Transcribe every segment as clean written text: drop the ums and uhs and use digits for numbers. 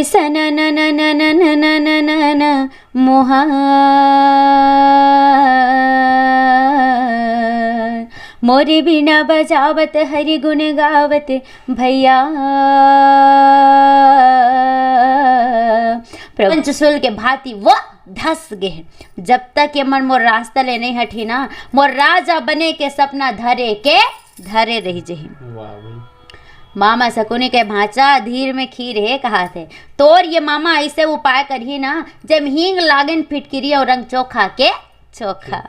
सन न न न न न न न न न मोहार मोरे बीना बजावत हरि गुण गावत भैया पंचसूल के भांति वो धस गए। जब तक ये मन मोर रास्ता ले नहीं हटी ना, मोर राजा बने के सपना धरे रही जही। मामा शकुनी के भांचा धीर में खीर है कहा थे तोर ये मामा ऐसे उपाय करी ना जब हींग लागन फिटकिरी और रंग चोखा के चोखा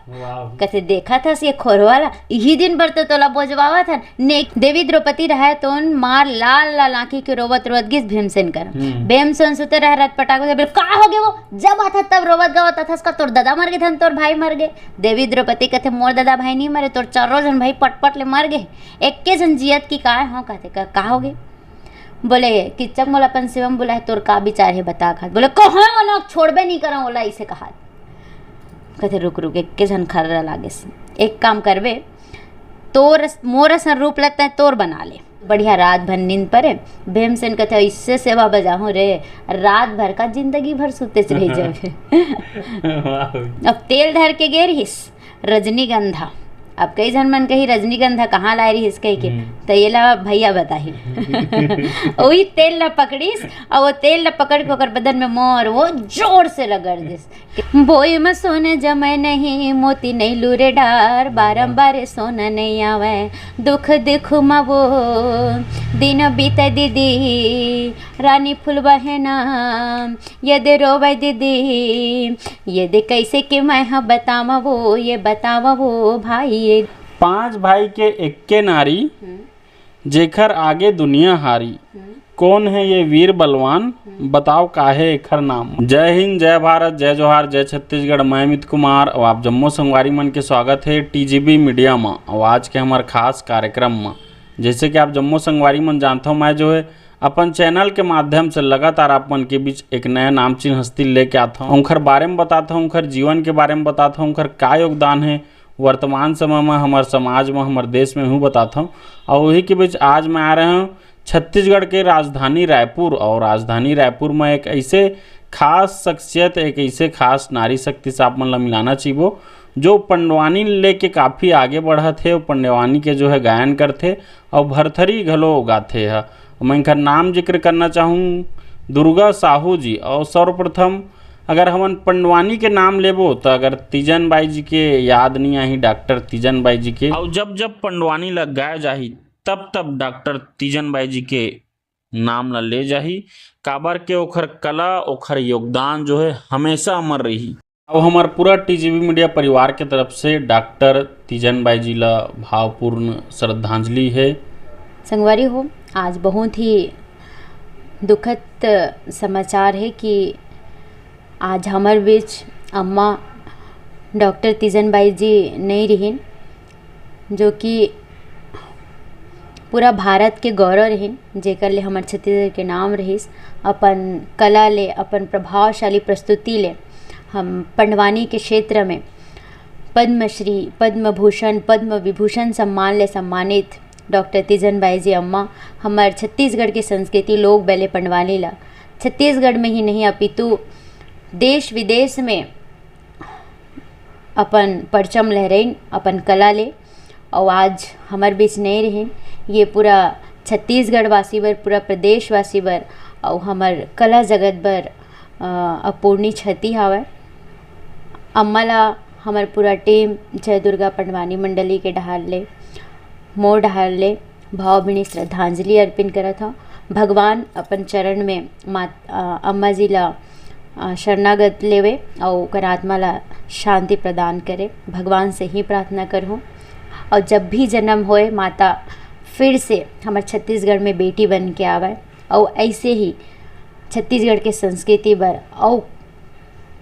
कथे देखा था ये खोर वाला यही दिन भर तो तोला बोझवावा था ने देवी द्रौपदी रहा तो मार लाल लाल आंखी के रोवत गिस भीमसेन कर भीमसेन सुते रह रात पटाख बोले का हो गए वो जब आता तब रोवत गवत था उसका तोर दादा मर गए धन तोर भाई मर गए। देवी द्रौपदी कथे मोर दादा भाई नहीं मरे तोर चारों जन भाई पटपट ले मर गए एक के जन जियत की का हो कहते का हो गए। बोले किचक मोला अपन शिवम बुलाए तोर का विचार है बता खा बोले कहाँ ना छोड़बे नहीं करा बोला इसे कहा कहते रुक एक के झन खर्रा लागे से एक काम करवे तोर मोर सन रूप लगता है तोर बना ले बढ़िया रात भर नींद परे भीमसेन कहते इससे सेवा बजाऊं रे रात भर का जिंदगी भर सुते रह जावे। अब तेल धर के गे रहीस रजनीगंधा अब कई जन मन कही रजनीगंधा कहाँ ला रही इसके के तो ये ला भैया बताही वही तेल ला पकड़ीस और वो तेल ला पकड़ के ओकर बदन में मोर वो जोर से रगड़ दिस बोई में सोने जमे नहीं मोती नहीं लूरे डार बारंबार सोना नहीं आवे दुख दुख मा वो दिन बीते दीदी रानी फूल बहना यदि रोवे दीदी यदि कैसे कि मैं हाँ बतावा वो ये बतावा वो भाई। 5 भाई के एक्के नारी जेखर आगे दुनिया हारी कौन है ये वीर बलवान बताओ काहे एखर नाम। जय हिंद जय भारत जय जोहार जय छत्तीसगढ़। मैं अमित कुमार और आप जम्मो संगवारी मन के स्वागत है टीजीबी मीडिया में और आज के हमारे खास कार्यक्रम में। जैसे कि आप जम्मो संगवारी मन जानते हो मैं जो है अपन चैनल के माध्यम से लगातार आप मन के बीच एक नया नामचीन हस्ती लेके आता हूँ उनकर बारे में बताता हूँ उनकर जीवन के बारे में बताता हूँ उनकर क्या योगदान है वर्तमान समय में हमारे समाज में हमारे देश में हूँ बताता हूँ। और वही के बीच आज मैं आ रहा हूँ छत्तीसगढ़ के राजधानी रायपुर और राजधानी रायपुर में एक ऐसे खास शख्सियत एक ऐसे खास नारी शक्ति से आप मन ला मिलाना चाहिए जो पंडवानी लेके काफ़ी आगे बढ़ा थे और पंडवानी के जो है गायन करते और भरथरी घलो गाते है। मैं इनका नाम जिक्र करना चाहूँ दुर्गा साहू जी। और सर्वप्रथम अगर हमन पंडवानी के नाम लेबो तो अगर तीजन बाई जी के याद नहीं आई डॉक्टर तीजन बाई जी के और जब पंडवानी लग गाय जाही तब डॉक्टर तीजन बाई जी के नाम ला ले जाही काबर के ओखर कला ओखर योगदान जो है हमेशा अमर रही। और हमार पूरा टीजीबी मीडिया परिवार के तरफ से डॉक्टर तीजन बाई जी ला भावपूर्ण श्रद्धांजलि है। संगवारी हो आज बहुत ही दुखद समाचार है कि आज हमारे बीच अम्मा डॉक्टर तीजन बाई जी नहीं रहीन जो कि पूरा भारत के गौरव रहीन जेकर ले हमारे छत्तीसगढ़ के नाम रहीस अपन कला ले अपन प्रभावशाली प्रस्तुति ले हम पंडवानी के क्षेत्र में पद्मश्री पद्म भूषण पद्म विभूषण सम्मान ले सम्मानित डॉक्टर तीजन बाई जी अम्मा हमारे छत्तीसगढ़ की संस्कृति लोक बैले पंडवानी ला छत्तीसगढ़ में ही नहीं अपितु देश विदेश में अपन परचम लहराइन अपन कला ले और आज हमारे बीच नहीं रहें ये पूरा छत्तीसगढ़ वासी बर पूरा प्रदेश वासी बर और हमार कला जगत बर अपूर्णी क्षति हवय। अम्मा ला हमार पूरा टीम जय दुर्गा पंडवानी मंडली के डहार ले मोर डहार ले भावभीनी श्रद्धांजलि अर्पित करा था। भगवान अपन चरण में अम्मा जी ला शरणागत लेवे और ओकर आत्मा ला शांति प्रदान करे भगवान से ही प्रार्थना करहूँ। और जब भी जन्म होए माता फिर से हमारे छत्तीसगढ़ में बेटी बन के आवे और ऐसे ही छत्तीसगढ़ के संस्कृति बर और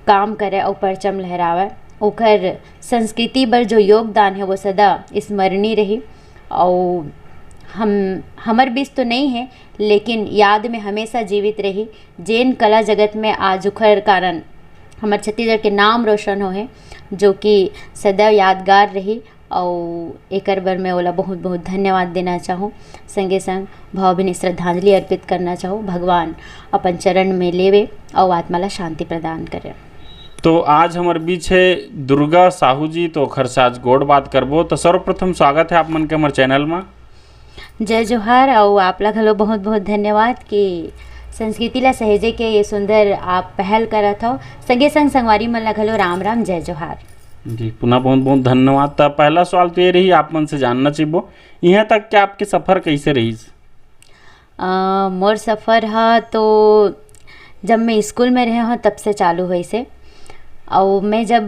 काम करे और परचम लहरावे ओकर संस्कृति बर जो योगदान है वो सदा स्मरणीय रही। और हमर बीच तो नहीं है लेकिन याद में हमेशा जीवित रही जैन कला जगत में आज उखर कारण हमारे छत्तीसगढ़ के नाम रोशन हो है जो कि सदैव यादगार रही और एकर बर मैं ओला बहुत बहुत धन्यवाद देना चाहूँ। संगे संग भावभीनी श्रद्धांजलि अर्पित करना चाहूँ। भगवान अपन चरण में लेवे और आत्मा ला शांति प्रदान करे। तो आज हमारे बीच है दुर्गा साहू जी, तो ओखर से आज गोड़ बात करबो। तो सर्वप्रथम स्वागत है आप मन के हमारे चैनल में। जय जोहार। और आप ला घलो बहुत बहुत धन्यवाद कि संस्कृति ला सहेजे के ये सुंदर आप पहल करत हो। संगे संग संगवारी मन ला घलो राम राम, जय जोहार जी। पुनः बहुत बहुत धन्यवाद। तो पहला सवाल तो ये रही, आप मन से जानना चाहिए यहाँ तक कि आपके सफ़र कैसे रही? मोर सफ़र है तो जब मैं स्कूल में रहे हूँ तब से चालू हुई से। और मैं जब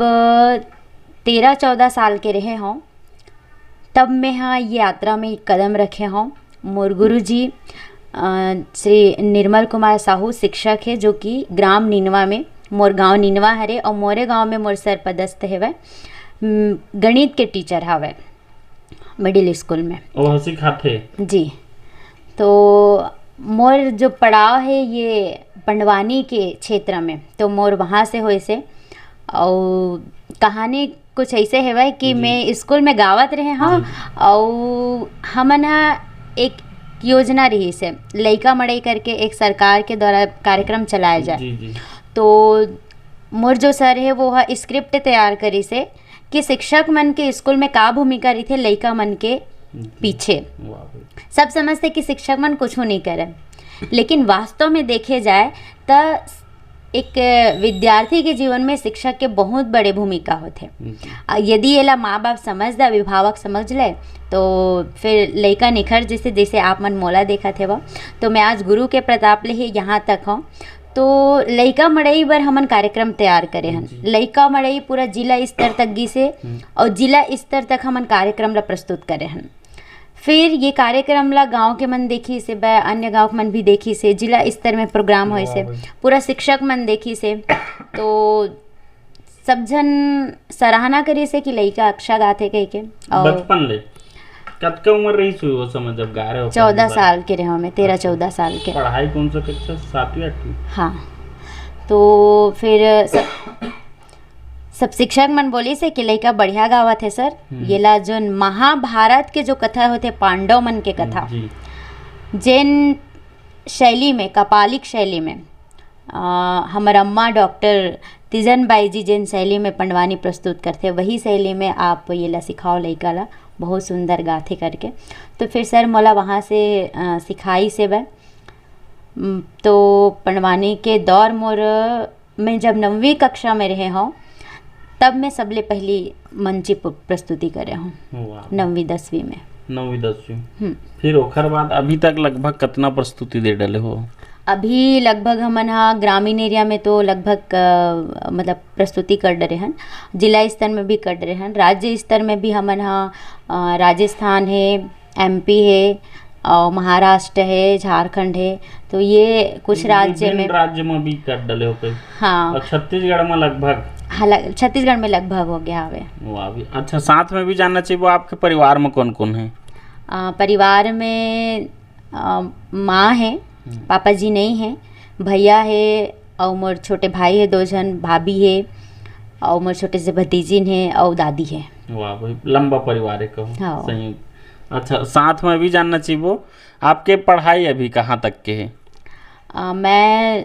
13-14 साल के रहे हों तब मैं हाँ ये यात्रा में कदम रखे हों। मोर गुरु जी श्री निर्मल कुमार साहू शिक्षक है, जो कि ग्राम नीनवा में, मोर गांव नीनवा हरे और मोरे गांव में मोर सर पदस्थ है, गणित के टीचर हवे मिडिल स्कूल में। वो सिखाते जी। तो मोर जो पड़ाव है ये पंडवानी के क्षेत्र में, तो मोर वहाँ से होए से। और कहानी कुछ ऐसे है कि मैं स्कूल में गावत रहे हाँ, और हमन एक योजना रही से लइका मड़ई करके एक सरकार के द्वारा कार्यक्रम चलाया जाए। जी। तो मोर जो सर है वो स्क्रिप्ट तैयार करी से कि शिक्षक मन के स्कूल में का भूमिका रही थे लइका मन के पीछे। सब समझते कि शिक्षक मन कुछ नहीं करे, लेकिन वास्तव में देखे जाए तो एक विद्यार्थी के जीवन में शिक्षक के बहुत बड़े भूमिका होते। यदि ये ला माँ बाप समझ दे, अभिभावक समझ ले, तो फिर लइका निखर जैसे जैसे आप मन मोला देखा थे वह। तो मैं आज गुरु के प्रताप ले ही यहाँ तक हूँ। तो लइका मड़ई बर हमन कार्यक्रम तैयार करे हन। लइका मड़ई पूरा जिला स्तर तक गी से और जिला स्तर तक हमन कार्यक्रम ला प्रस्तुत करे हन। फिर ये कार्यक्रम ला गांव के मन देखी से, अन्य गांव के मन भी देखी से, जिला स्तर में प्रोग्राम होए से, पूरा शिक्षक मन देखी से। तो सब जन सराहना करी से कि लइका अच्छा गाथे कह के। और बचपन ले कतका उम्र रही सु वो समय जब गा रहे हो? 14 साल के रहे मैं, 13-14 साल के। पढ़ाई कौन सा कक्षा? 7वीं 8वीं? हाँ। तो फिर सब शिक्षक मन बोली से कि लइका बढ़िया गावत है सर। ये ला जो महाभारत के जो कथा होते, पांडव मन के कथा, जैन शैली में, कपालिक शैली में, हमार अम्मा डॉक्टर तिजन बाई जी जैन शैली में पंडवानी प्रस्तुत करते, वही शैली में आप ये ला सिखाओ लइका ला, बहुत सुंदर गाथे करके। तो फिर सर मोला वहाँ से सिखाई से बे। तो पंडवानी के दौर मोर मैं जब 9वीं कक्षा में रहे हूँ तब मैं सबले पहली मंची प्रस्तुति करे हूँ 9वीं 10वीं में। 9वीं 10वीं। फिर ओखर बाद अभी तक लगभग कितना प्रस्तुति दे डले हो? अभी लगभग हमन हाँ ग्रामीण एरिया में तो लगभग मतलब प्रस्तुति कर डरे हन, जिला स्तर में भी कर डरे हन, राज्य स्तर में भी हमन हाँ राजस्थान है, MP है और महाराष्ट्र है, झारखंड है। तो ये कुछ राज्य में भी कर डले हो पे? हाँ। और छत्तीसगढ़ में लगभग? हाँ, छत्तीसगढ़ में लगभग हो गया हवे। वाह भी अच्छा। साथ में भी जानना चाहिए वो आपके परिवार में कौन कौन है? परिवार में माँ है, पापा जी नहीं हैं, भैया है और मोर छोटे भाई है 2 जन, भाभी है और मोर छोटे से भतीजी है और दादी है। वाह भाई, लंबा परिवार है कहो। हाँ। संयुक्त। अच्छा, साथ में भी जानना चाहिए वो आपके पढ़ाई अभी कहाँ तक के है? मैं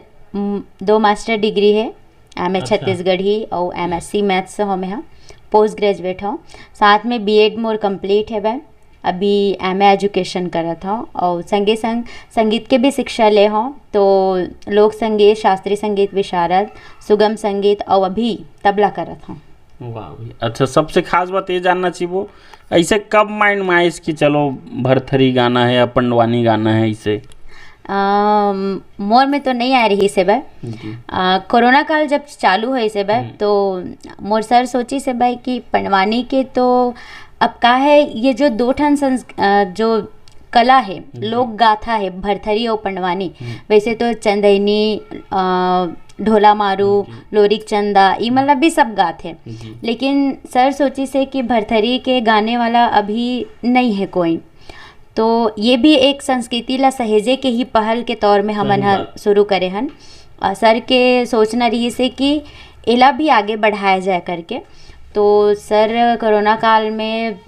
2 मास्टर डिग्री है, MS अच्छा। छत्तीसगढ़ी और MSc मैथ्स हो में हाँ, पोस्ट ग्रेजुएट हो। साथ में B.Ed मोर कंप्लीट है वह, अभी MA एजुकेशन करत हूँ। और संगे संग संगीत के भी शिक्षा ले हों, तो लोक संगीत, शास्त्रीय संगीत विशारद, सुगम संगीत और अभी तबला करत हूँ। वाह भाई अच्छा। सबसे खास बात ये जानना चाहिए वो ऐसे कब माइंड में आइस कि चलो भरथरी गाना है या पंडवानी गाना है? इसे मोर में तो नहीं आ रही से भाई। कोरोना काल जब चालू है से भाई, तो मोर सर सोची से भाई कि पंडवानी के तो अब का है, ये जो 2 ठन जो कला है, लोक गाथा है, भरथरी और पंडवानी। वैसे तो चंदैनी, ढोला मारू, लोरिक चंदा, ये मतलब भी सब गाते हैं, लेकिन सर सोची से कि भरथरी के गाने वाला अभी नहीं है कोई। तो ये भी एक संस्कृति ला सहेजे के ही पहल के तौर में हमन शुरू करे हन। सर के सोचना रही से कि एला भी आगे बढ़ाया जाए करके। तो सर कोरोना काल में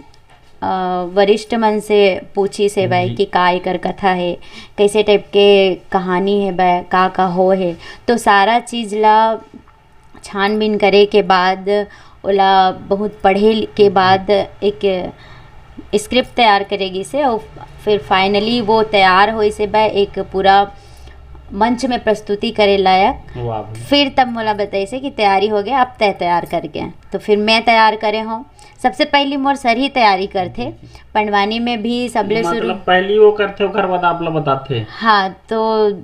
वरिष्ठ मन से पूछी से भाई कि का एकर कथा है, कैसे टाइप के कहानी है भाई, का हो है। तो सारा चीज़ ला छानबीन करे के बाद ओला बहुत पढ़े के बाद एक स्क्रिप्ट तैयार करेगी से, और फिर फाइनली वो तैयार हो इसे भाई एक पूरा मंच में प्रस्तुति करे लायक। फिर तब मोला बताई से कि तैयारी हो गया, अब तैयार करके। तो फिर मैं तैयार करे हूँ। सबसे पहली मोर सर ही तैयारी करते, पंडवानी में भी सबले शुरू पहली वो करते ओकर बाद आप लोग बताते। हाँ, तो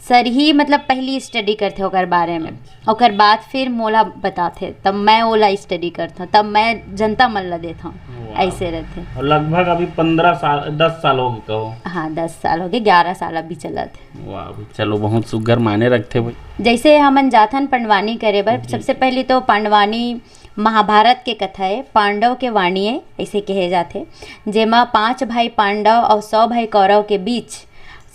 सर ही मतलब पहली स्टडी करते ओकर बारे में, ओकर बाद फिर मोला बताते, तब मैं ओला स्टडी करता, तब मैं जनता मन ला देता हूँ। ऐसे रहते। और लगभग अभी 10 साल हो गए कहो। हाँ 10 साल हो गए, 11 साल अभी चला थे। वाह, चलो बहुत सुगर माने रखते भाई। जैसे हमन जाथन पंडवानी करे बर, सबसे पहले तो पंडवानी महाभारत के कथा है, पांडव के वाणी है ऐसे कहे जाते, जेमा 5 भाई पांडव और 100 भाई कौरव के बीच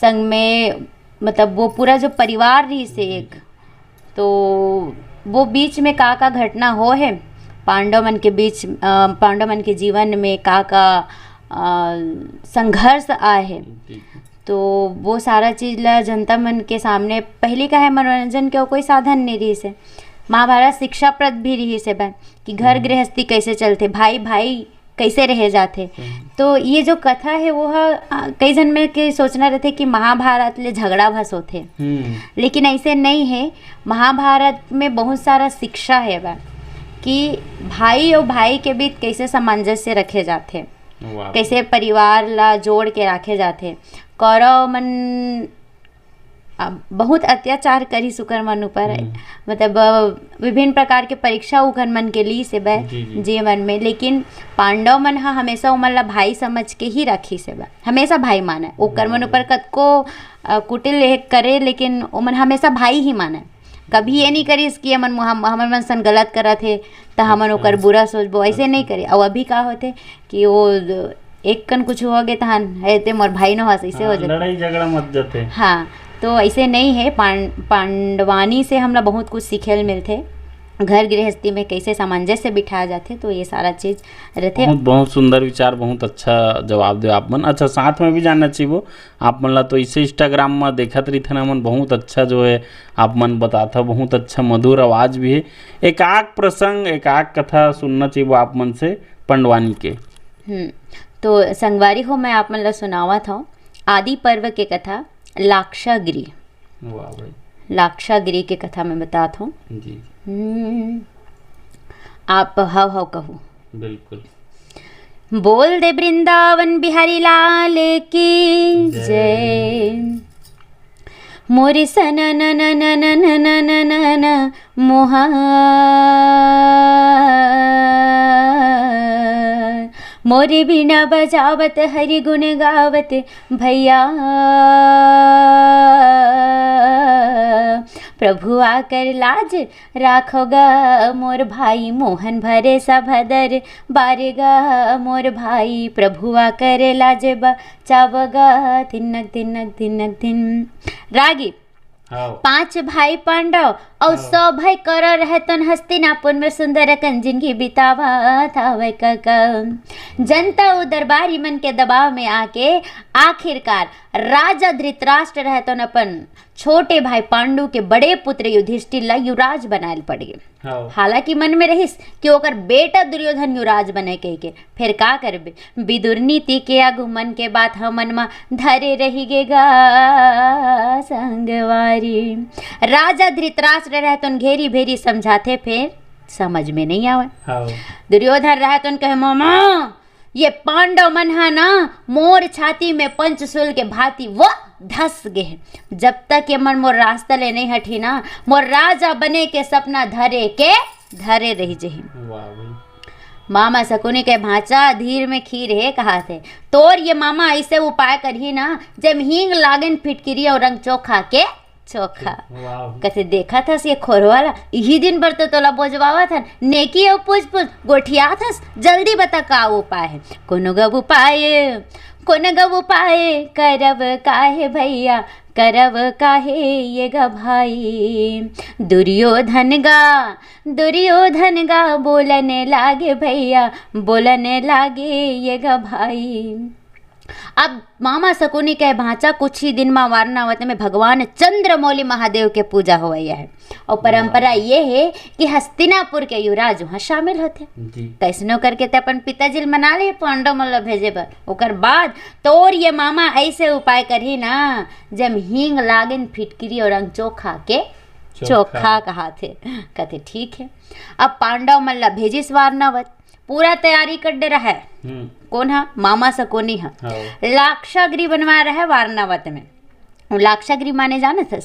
संग में मतलब वो पूरा जो परिवार रही से एक, तो वो बीच में का घटना हो है पांडव मन के बीच, पांडव मन के जीवन में का संघर्ष आए है। तो वो सारा चीज़ ला जनता मन के सामने पहली का है मनोरंजन के कोई साधन नहीं रही से। महाभारत शिक्षाप्रद भी रही से बा कि घर गृहस्थी कैसे चलते, भाई भाई कैसे रह जाते। तो ये जो कथा है वो कई जन में के सोचना रहते कि महाभारत ले झगड़ा भस होते, लेकिन ऐसे नहीं है। महाभारत में बहुत सारा शिक्षा है बा कि भाई और भाई के बीच कैसे सामंजस्य रखे जाते, कैसे परिवार ला जोड़ के रखे जाते। कौरव मन बहुत अत्याचार करी सुकर मन ऊपर, मतलब विभिन्न प्रकार के परीक्षा उखन मन के लिए से बा जीवन में, लेकिन पांडव मन हमेशा उमन ला भाई समझ के ही रखी से बा, हमेशा भाई माने। ओकर मन ऊपर कतको कुटिल करे, लेकिन उमन हमेशा भाई ही माने। कभी ये नहीं करीस कि हमन मन सन गलत करत है तो हमन ओकर बुरा सोचबो, ऐसे नहीं करे। और अभी का होते कि वो एक कन कुछ हो गए तहन है ते मोर भाई न हस, ऐसे हो जाते, लड़ाई झगड़ा मत जाते। हाँ, तो ऐसे नहीं है। पांडवानी से हमला बहुत कुछ सीखे मिलते, घर गृहस्थी में कैसे सामंजस्य बिठाया जाते, तो ये सारा चीज रहते। बहुत सुंदर विचार, बहुत अच्छा जवाब दे आप मन। अच्छा, साथ में भी जानना चाहिए वो आप मन ला तो इसे इंस्टाग्राम में देखत रही थे ना मन, बहुत अच्छा जो है आप मन बताता, बहुत अच्छा मधुर आवाज भी है। एक आग प्रसंग, एक आग कथा सुनना चाहिए वो आप मन से पंडवानी के। तो संगवारी हो मैं आप मन ला सुनावा था आदि पर्व के कथा लाक्षागिरी। वाह भाई, लाक्षागिरी के कथा में बताता हूँ जी। आप हाव कहो। बिल्कुल। बोल दे वृंदावन बिहारी लाल की जय, मोरी सन न न न न न न न न न मोहा मोरे बिना बजावत हरि गुण गावत भैया, प्रभु आकर लाज राखोगा मोर भाई, मोहन भरे सभदर बारेगा मोर भाई, प्रभु आकर लाज बचावगा तिनक तिनक तिनक दिन। रागी 5 भाई पांडव और 100 भाई कौरव रहतन हस्तिनापुर में सुंदर कन जिंदगी बितावा था वह जनता उ दरबारी मन के दबाव में आके आखिरकार राजा धृतराष्ट्र रहतन अपन छोटे भाई पांडु के बड़े पुत्र युधिष्ठिर ला युवराज बनाए पड़ गए। हालांकि मन में रहिस कि ओकर बेटा दुर्योधन युवराज बने के फिर का करबे, विदुर नीति के आगमन के बात हमन में धरे रही गेगा संगवारी। राजा धृतराष्ट्र रहतन घेरी भेरी समझाते, फिर समझ में नहीं आवे। दुर्योधन रहतन कहे मामा ये पांडव मन है ना मोर छाती में पंचशूल के भांति वो धस गए, जब तक ये मन मोर रास्ता ले नहीं हटी ना, मोर राजा बने के सपना धरे रही जही। मामा शकुनी के भांचा धीर में खीर है कहा थे, तोर ये मामा ऐसे उपाय करी ना जब हींग लागन फिटकिरी और रंग चोखा के चोखा। वाह कथे देखा था ये खोरवाला यही दिन भर तो तोला बोझवावा था नेकी और पूछ पूछ गोठिया था। जल्दी बता का उपाय है। कोनो गब उपाय करब काहे भैया करब काहे ये गा भाई। दुर्योधन गा बोलने लागे भैया बोलने लागे ये गा भाई। अब मामा शकुनी के भांचा कुछ ही दिन में वारनावत में भगवान चंद्रमौली महादेव के पूजा हुआ है। और परंपरा ये है कि हस्तिनापुर के युवराज वहाँ शामिल होते। कैसनो करके ते अपन पिताजी मना ले पांडव मल्ल भेजे बर। ओकर बाद तोर ये मामा ऐसे उपाय करही ना जब हींग लागन फिटकिरी और अंग चोखा के चोखा कहा थे। कहते ठीक है। अब पांडव मल्ल भेजिस वारनावत पूरा तैयारी कर दे रहा है। कौन है? मामा शकुनी है। लाक्षागृह बनवा रहा है वारनावत में। लाक्षागृह माने जाने थे?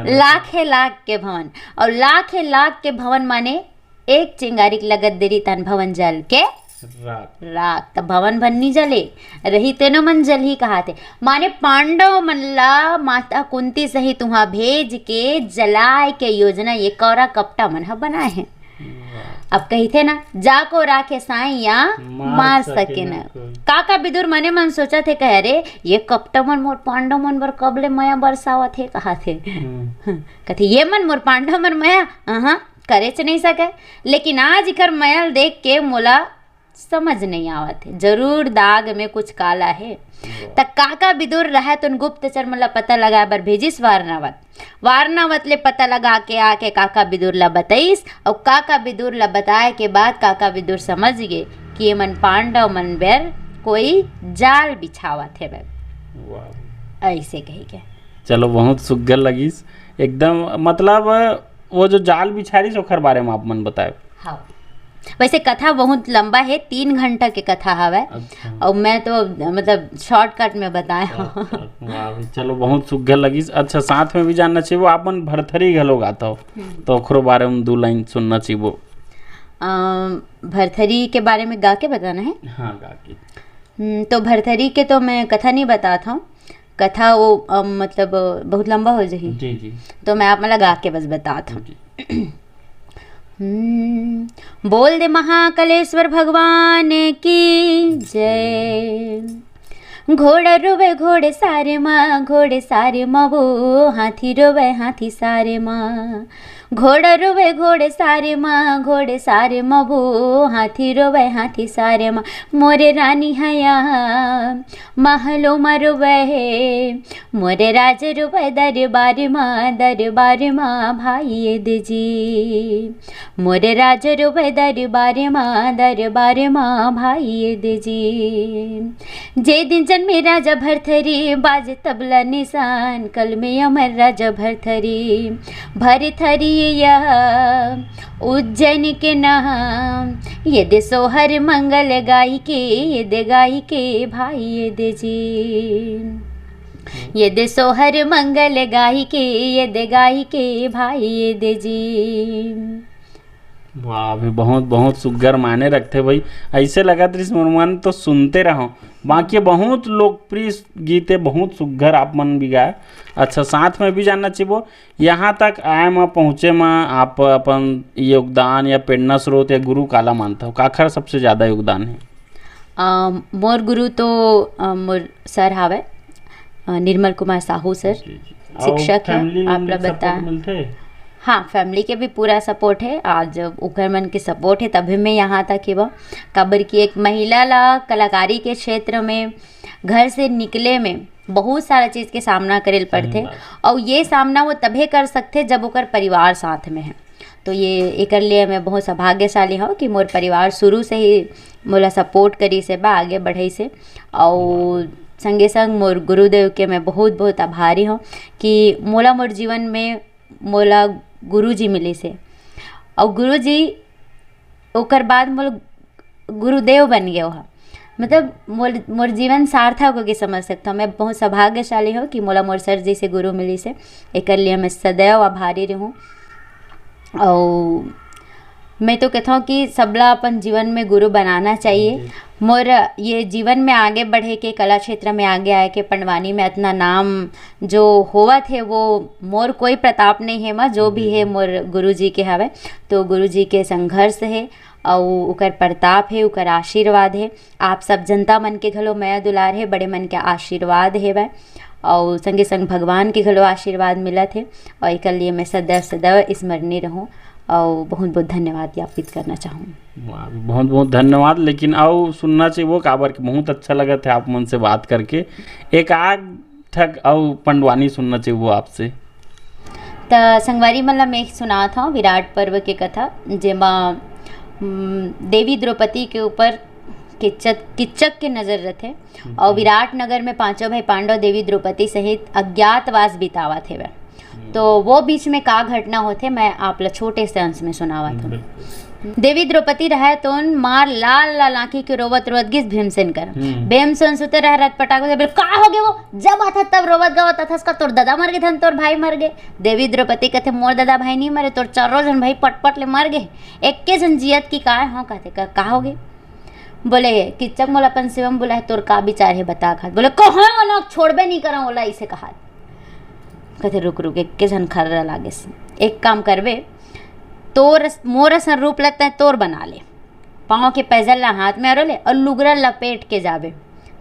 लाखे लाख के भवन। और लाखे लाख के भवन माने एक चिंगारी लगत देरी तन भवन जल के राख तब भवन भन्नी जले रही तेनो मन जल ही कहा थे। माने पांडव मल्ला माता कुंती सहित वहां भेज के जलाए के योजना ये कौरा कपटा मन बनाए हैं। अब कही थे ना जाको राखे साइया मार सके न। काका बिदुर मने मन सोचा थे कह रे ये कपटा मन मोर पांडव मन बर कबले मया बरसावा थे कहा थे। कहते ये मन मोर पांडव मन मया करे च नहीं सके। लेकिन आज इकर मयल देख के मोला समझ नहीं आवत है जरूर दाग में कुछ काला है। त काका बिदुर रहा तो गुप्तचर मतलब पता लगा बर भेजिस वारनावत ले पता लगा के आके काका बिदुर ला बताइस। और काका बिदुर ला बताए के बाद काका बिदुर समझ गए कि ये मन पांडव मन बेर कोई जाल बिछावा थे ऐसे कही के। चलो बहुत सुग्घर लगिस एकदम। मतलब वो जो जाल बिछारी ओखर बारे में आप मन बताए। हाँ वैसे कथा बहुत लंबा है 3 घंटा के कथा हवे। अच्छा। और मैं तो मतलब शॉर्टकट में बताया। चलो बहुत सुग्घर लगिस। अच्छा साथ में भी जानना चाहिए वो आपन भरथरी घलो गाता हो तो ओकरो बारे में 2 लाइन सुनना चाहिए वो। भरथरी के बारे में गा के बताना है। हाँ गा के। तो भरथरी के तो मैं कथा नहीं बताता हूँ। कथा वो मतलब बहुत लंबा हो जाए। जी जी। तो मैं आप मतलब गा के बस बताता हूँ। बोल दे महाकालेश्वर भगवान की जय। घोड़ा रोवे घोड़े सारे माँ वो हाथी रोवे हाथी सारे माँ। घोड़ा रोवे घोड़े सारे माँ वो हाथी रोवे हाथी सारे माँ। मोरे रानी हया महलो रोवे मोरे राज रोवे दरबार माँ भाई दजी। मोरे राज रोवे दरबार माँ भाई दजी। जे दिन जन्मे राजा भरथरी बाज तबला निशान कल में अमर राजा भरथरी। भरथरी उज्जैन के नाम ये दे सोहर मंगल गाई के ये दे गाई के भाई ये दे जी। ये दे सोहर मंगल गाई के ये दे गाई के भाई ये दे जी। वाह भी बहुत बहुत सुग्घर माने रखते भाई। ऐसे लगा त्रिस मन तो सुनते रहो। बाकी बहुत लोकप्रिय गीत है बहुत सुग्घर आप मन भी गाए। अच्छा साथ में भी जानना चाहिए वो यहाँ तक आए में पहुँचे में आप अपन योगदान या प्रेरणा स्रोत या गुरु काला मानता हो काखर सबसे ज़्यादा योगदान है? मोर गुरु तो मोर सर हावे निर्मल कुमार साहू सर शिक्षक है। आप बताए हाँ फैमिली के भी पूरा सपोर्ट है। आज उकर मन के सपोर्ट है तभी मैं यहाँ तक ही वह कबर की एक महिला ला कलाकारी के क्षेत्र में घर से निकले में बहुत सारा चीज़ के सामना करे पड़ते। और ये सामना वो तभी कर सकते जब ओकर परिवार साथ में है। तो ये एक लिए मैं बहुत सौभाग्यशाली हूँ कि मोर परिवार शुरू से ही मोला सपोर्ट करी से बा आगे बढ़ई से। और संगे संग मोर गुरुदेव के मैं बहुत बहुत आभारी हूँ कि मोला मोर जीवन में मोला गुरुजी मिले से। और गुरुजी ओकर बाद मोल गुरुदेव बन गए वहाँ मतलब मोर जीवन सार्थक हो के समझ सकता हूँ। मैं बहुत सौभाग्यशाली हूँ कि मोला मोर सर जी से गुरु मिली से। एक लिए मैं सदैव आभारी रहूँ। और मैं तो कहता हूँ कि सबला अपन जीवन में गुरु बनाना चाहिए। मोर ये जीवन में आगे बढ़े के, कला क्षेत्र में आगे आए के, पंडवानी में इतना नाम जो होवा थे वो मोर कोई प्रताप नहीं है। माँ जो भी है मोर गुरु जी के हवे, तो गुरु जी के संघर्ष है और उकर प्रताप है, उकर आशीर्वाद है। आप सब जनता मन के घलो माया दुलार है, बड़े मन के आशीर्वाद है वह, और संगे संग भगवान के घलो आशीर्वाद मिलत है। और एक लिए मैं सदैव सदैव स्मरणीय रहूँ और बहुत बहुत धन्यवाद ज्ञापित करना चाहूँ। बहुत बहुत धन्यवाद। लेकिन आओ सुनना चाहिए वो काबर के बहुत अच्छा लगा था आप मन से बात करके। एक आग ठग और पंडवानी सुनना चाहिए वो आपसे। तो संगवारी मतलब मैं सुना था विराट पर्व के कथा, जेमा देवी द्रौपदी के ऊपर किच्चक के नजर रथे और विराट नगर में पांचों भाई पांडव देवी द्रौपदी सहित अज्ञातवास बितावा थे वह। तो वो बीच में का घटना होते मैं आप ला छोटे से अंश में सुनावा था। देवी द्रौपदी रहे तो मार लाल लाल आंखी के रोवत रोवत गिस भीमसेन कर। भीमसेन सुते रह रत पटाख बोले का हो गए वो, जब आता तब रोवत गवत था उसका तोर दादा मर गए धन तोर भाई मर गए। देवी द्रौपदी कहते मोर दादा भाई नहीं मरे, तोर चारों जन भाई पटपट ले मर गए, एक के जन जियत की का हाँ कहते का हो गए। बोले किच्चक मोला अपन शिवम बुलाए, तोर का विचार है बता खा। बोले कहाँ वाला छोड़बे नहीं करा बोला इसे कहा। कहते रुक रुक एक के जन खर्रा लागे से, एक काम करवे तोर मोर सन रूप लगता है तोर बना ले, पाँव के पैजल ला हाथ में ले और लुगरा लपेट के जावे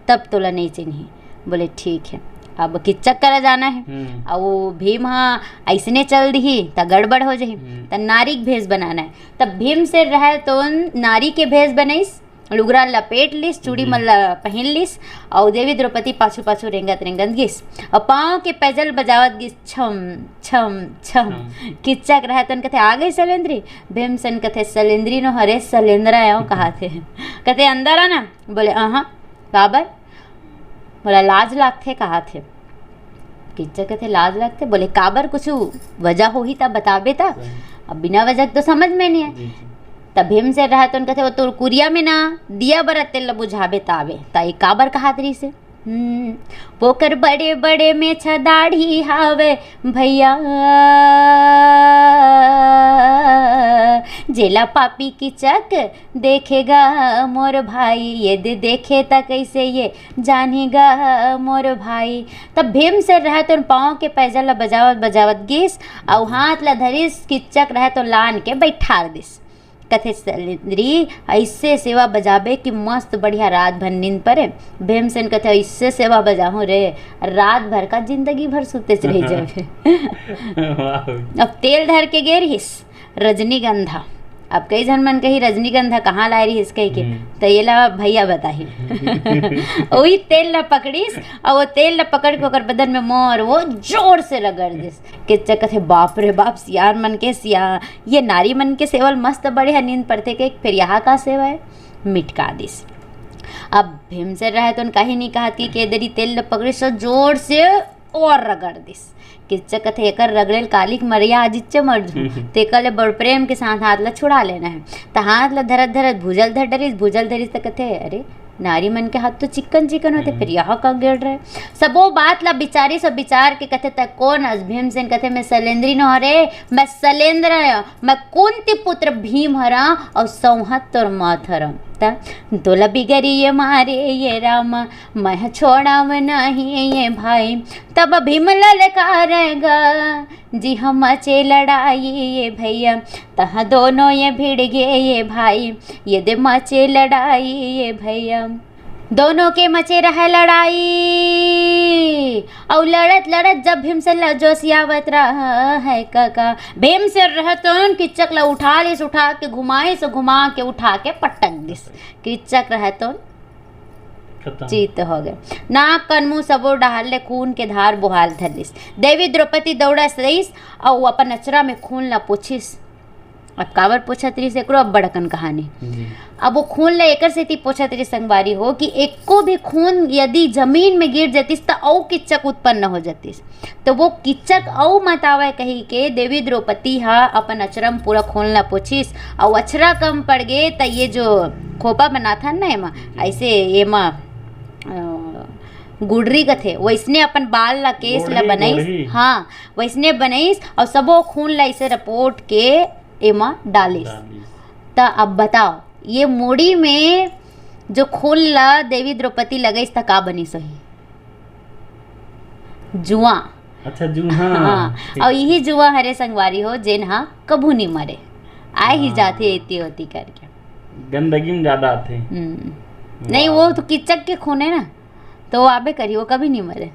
तब तोला नहीं चिन्ही। बोले ठीक है। अब किच्चक करा जाना है और वो भीम हाँ ऐसने चल दी त गड़बड़ हो जाही, त नारी के भेष बनाना है। तब भीम से रहे तो नारी के भेष बनईस, लुगरा लपेट लिस, चूड़ी मल्ला पहन लिस और देवी द्रौपदी पाछू पाछू रेंगत रेंगत गिस और पाँव के पैजल बजावत गिस छम छम छम। किच्चक रहे तो कहते आ गई सलेंद्री। भीमसेन कहते सलेंद्री नो हरे सलेंद्रा आओ कहा थे। कहते अंदर आना। बोले हाँ बाबर। बोला लाज लागते कहा थे। किच्चक कहते लाज लागते। बोले काबर कुछ वजह हो ही तब बताबे था, अब बिना वजह तो समझ में नहीं है। तब भीम से रहा तो कहते वो तोर कुरिया में ना दिया बरत तेल बुझाबे ताबे ताई काबर कहातरी से। पोकर बड़े बड़े में छदाढ़ी हावे भैया, जेला पापी किच्चक देखेगा मोर भाई, ये देखे ता कैसे ये जानेगा मोर भाई। तब भीम से रहे तो पाँव के पैजल बजावत बजावत गिस और हाथ ला धरिस। किच्चक रहे तो लान के बैठार दिस। कथे सलेंद्री ऐसे सेवा बजाबे कि मस्त बढ़िया रात भर नींद पड़े। भीमसेन कथे ऐसे सेवा बजाऊँ रे रात भर का जिंदगी भर सुते रह जाए। अब तेल धर के गे रहीस रजनीगंधा। अब कई जन मन कही रजनीगंधा कहाँ लाए रही कही के, तो ये ला भैया बताही। वही तेल ला पकड़ीस और वो तेल ला पकड़ के ओकर बदन में मोर वो जोर से रगड़ दिस। किच्चक कथे बाप रे बाप सियार मन के सिया ये नारी मन के सेवल मस्त बढ़िया नींद पड़ते के फिर यहाँ का सेवा है मिटका दिस। अब भीम से रहे तो कहीं नहीं कहा कि केदरी तेल ला पकड़ी सो जोर से और रगड़ दिस। किच्चक कथे एकर रगड़ेल कालिक मरिया आजिच्चे मर जू तेकले बड़ प्रेम के साथ हाथ ला छुड़ा लेना है। तो हाथ ला धरत धरत भूजल धर डरिस भूजल धरिस तो कथे अरे नारी मन के हाथ तो चिकन चिकन होते फिर यहाँ का गिर रहे। सब वो बात ला बिचारी सब विचार के कथे तक कौन भीमसेन कथे मैं सलेंद्री न हरे, मैं सलेंद्र मैं कुंती पुत्र भीम हरा और सौहत तोर माथ हरा। तोला बिगड़ी ये मारे ये राम मैं छोड़ाव नहीं ये भाई। तब भीम ललकारेगा जी हम मचे लड़ाई ये भैया, तहाँ दोनों ये भिड़ गए ये भाई, ये दे मचे लड़ाई ये भैया। दोनों के मचे रहे लड़ाई और लड़त लड़त जब भीम से जोशियावत रहा है काका। भीम से रहतन किच्चक ला उठा लिस, उठा के घुमाई से घुमा के उठा के पटक दिस। किच्चक रहतन जीत हो गए। नाक कन मुँह सबो डाल ले खून के धार बुहाल धरिस। देवी द्रौपदी दौड़स रहीस और अपन अचरा में खून ला पूछिस। अब काबर पूछत रही से अब बड़कन कहानी। अब वो खून ला एकर से पूछत रही संगवारी हो कि एक को भी खून यदि जमीन में गिर जातीस तो औ किच्चक उत्पन्न हो जातीस। तो वो किच्चक औ मतावे कही के देवी द्रौपदी हा अपन अचरम पूरा खून ला पूछिस और अचरा कम पड़ गए तो ये जो खोपा बना था ना एमा ऐसे एमा गुडरी का थे वैसने अपन बाल ला केस ला बनाईस। हाँ वैसने बनाईस और सबो खून ला इसे रपोट के एमा डालिस। तो अब बताओ ये मूड़ी में जो खोल ला देवी द्रौपदी लगे इस का बनी सही जुआ। अच्छा जू हाँ हाँ और यही जुआ हरे संगवारी हो जेन हा कभू नहीं मरे आए ही जाते इतनी होती करके गंदगी में ज्यादा आते। नहीं वो तो किचक के खून है ना तो वो आबे करी वो कभी नहीं मरे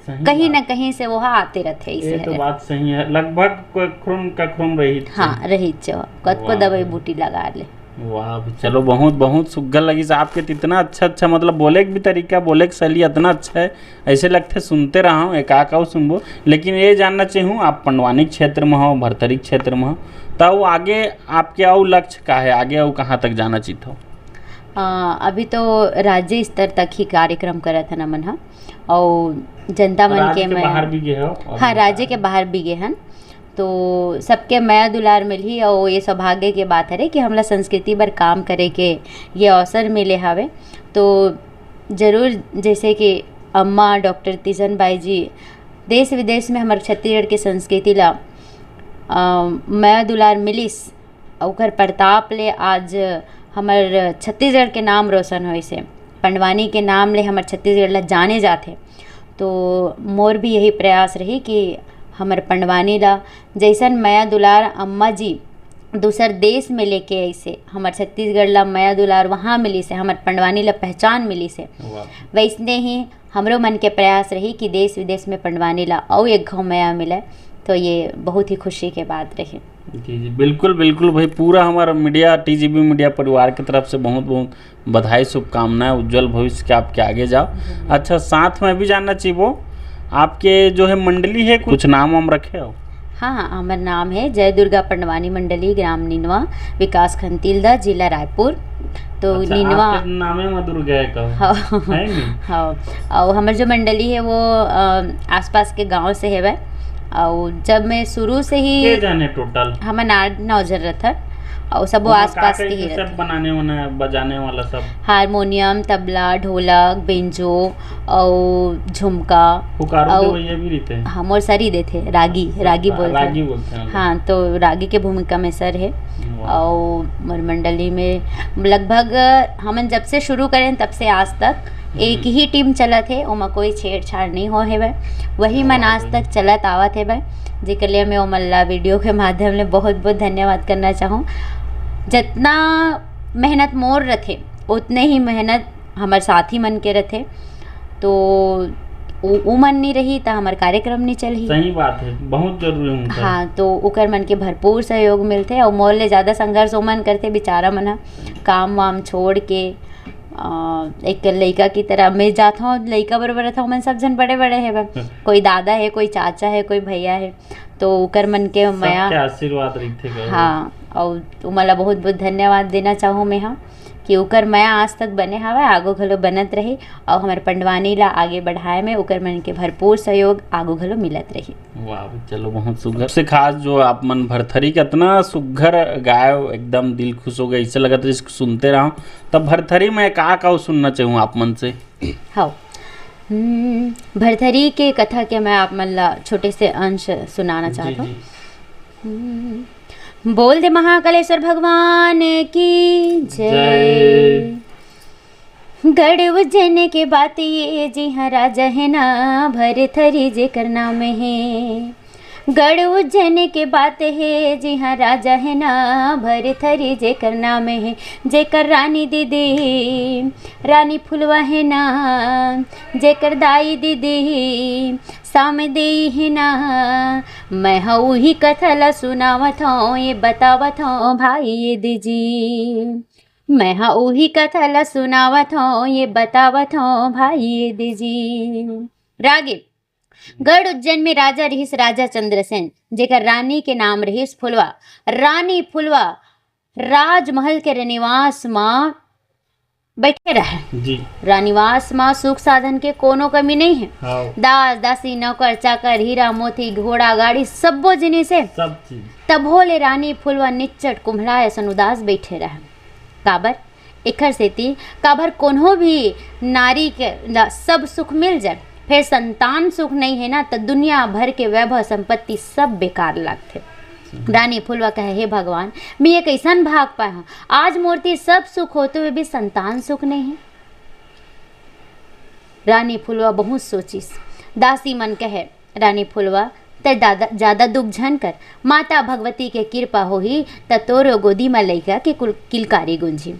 कहीं ना कहीं से वो आते रहते ये तो बात सही है। लगभग कोई खून का खून रही हाँ रही कद को दवाई बूटी लगा ले। वाह चलो बहुत बहुत सुग्घर लगी साहब के इतना अच्छा मतलब बोले के भी तरीका बोले के शैली इतना अच्छा है ऐसे लगते सुनते रहा हूँ एक आकाऊ सुनबो। लेकिन ये जानना चाहूँ आप पंडवानी क्षेत्र में हो भरथरी क्षेत्र में हो तब आगे आपके और लक्ष्य का है आगे और कहाँ तक जाना चाहिए हो? अभी तो राज्य स्तर तक ही कार्यक्रम करा था ना मन हा और जनता मन के मैं बाहर भी गए हो? हाँ राज्य के बाहर भी गए हैं तो सबके माया दुलार मिली और ये सौभाग्य के बात है कि हमला संस्कृति पर काम करे के ये अवसर मिले हवे तो जरूर जैसे कि अम्मा डॉक्टर तीजन बाई जी देश विदेश में हमारे छत्तीसगढ़ की संस्कृति ला माया दुलार मिलिस और प्रताप ले आज हमार छत्तीसगढ़ के नाम रोशन हो से पंडवानी के नाम ले हमारे छत्तीसगढ़ ला जाने जाते तो मोर भी यही प्रयास रही कि हमारे पंडवानी ला जैसन माया दुलार अम्मा जी दूसर देश में लेके ऐसे हमारे छत्तीसगढ़ ला माया दुलार वहाँ मिली से हमारे पंडवानी ला पहचान मिली से वैसने ही हमरो मन के प्रयास रही कि देश विदेश में पंडवानी ला और एक घाव माया मिले तो ये बहुत ही खुशी के बात रही। जी जी बिल्कुल बिल्कुल भाई पूरा हमारा मीडिया टीजीबी मीडिया परिवार की तरफ से बहुत बहुत बधाई शुभकामनाएं उज्जवल भविष्य के आपके आगे जाओ। अच्छा साथ में भी जानना चाहिए वो आपके जो है मंडली है कुछ नाम हम रखे हो? हाँ हमारा नाम है जय दुर्गा पंडवानी मंडली ग्राम निनवा विकास खंड तिल्दा जिला रायपुर तो अच्छा, निनवा नामे में दुर्गा है का हाँ और हमारे जो मंडली है वो आसपास के गांव से है वह और जब मैं शुरू से ही जाने टोटल हमारा 9 जरूरत है और सब वो आसपास के ही सब बनाने वाला बजाने वाला सब हारमोनियम तबला ढोलक बेंजो और झुमका और ये भी रहते हैं हाँ मोर सरी देते रागी बोलते हैं हाँ तो रागी के भूमिका में सर है और मोर मंडली में लगभग हम जब से शुरू करें तब से आज तक एक ही टीम चलत है ओमा कोई छेड़छाड़ नहीं हो है वही मन आज तक चलत आवत है भाई जेकर लिए मैं ओमल्ला वीडियो के माध्यम ले बहुत बहुत धन्यवाद करना चाहूँ। जितना मेहनत मोर रथे उतने ही मेहनत हमारे साथी मन के रथे तो वो मन नहीं रही तो हमारे कार्यक्रम नहीं चली। सही बात है बहुत जरूरी है। हाँ तो उकर मन के भरपूर सहयोग मिलते और मोर ले ज़्यादा संघर्ष मन करते बेचारा मन काम वाम छोड़ के एक लड़का की तरह मैं जाता हूँ लड़का बराबर था मन सब जन बड़े बड़े है कोई दादा है कोई चाचा है कोई भैया है तो उकर मन के माया आशीर्वाद रही हाँ और तुम्हारा बहुत बहुत धन्यवाद देना चाहूँ मैं हाँ कि उकर माया आज तक बने हवा आगो घलो बनत रही और हमारे पंडवानी ला आगे बढ़ाए में उकर मन के भरपूर सहयोग आगो घलो मिलत रही। वाह चलो बहुत सुघर से खास जो आप मन भरथरी का इतना सुघर गाय एकदम दिल खुश हो गया इससे लगा था इसको सुनते रहा तब भरथरी में का सुनना चाहूँ आप मन से। हाँ भरथरी के कथा के मैं आप मन ला छोटे से अंश सुनाना चाहता हूँ। बोल दे महाकालेश्वर भगवान की जय। गढ़ उज्जैन के बात ये जी हाँ राजा है ना भरथरी जेकर नाम है। गढ़ उज्जैन के बात है जी हाँ राजा है ना भरथरी जेकर नाम है। जेकर रानी दीदी रानी फुलवा है ना जेकर दाई दीदी साम दे है ना। मैं हूँ ही कथा ला सुनावत हूँ ये बतावत हूँ भाई ये दीजी। मैं हूँ ही कथा ला सुनावत हूँ ये बतावत हूँ भाई ये दीजी। रागे गढ़ उज्जैन में राजा रहीस राजा चंद्रसेन जेकर रानी के नाम रहीस फुलवा। रानी फुलवा राजमहल के निवास माँ बैठे रहे जी। रानीवास माँ सुख साधन के कोनो कमी नहीं है। दास दासी नौकर चाकर हीरा मोती घोड़ा गाड़ी सबो जिनिस है सब चीज। तब होले रानी फुलवा निच्चट कुम्हलाए सन उदास बैठे रहे। काबर एकर सेती काबर कोनो भी नारी के सब सुख मिल जाए फिर संतान सुख नहीं है ना तो दुनिया भर के वैभव संपत्ति सब बेकार लगते। रानी फुलवा कहे, हे भगवान, मैं ये कैसन भाग पाया हूँ, आज मूर्ति सब सुख होते हुए भी संतान सुख नहीं है। रानी फुलवा बहुत सोचिस। दासी मन कहे, रानी फुलवा ते ज्यादा दुख झन कर, माता भगवती के कृपा होही त तोरो गोदी में लैका के किलकारी गुंजी।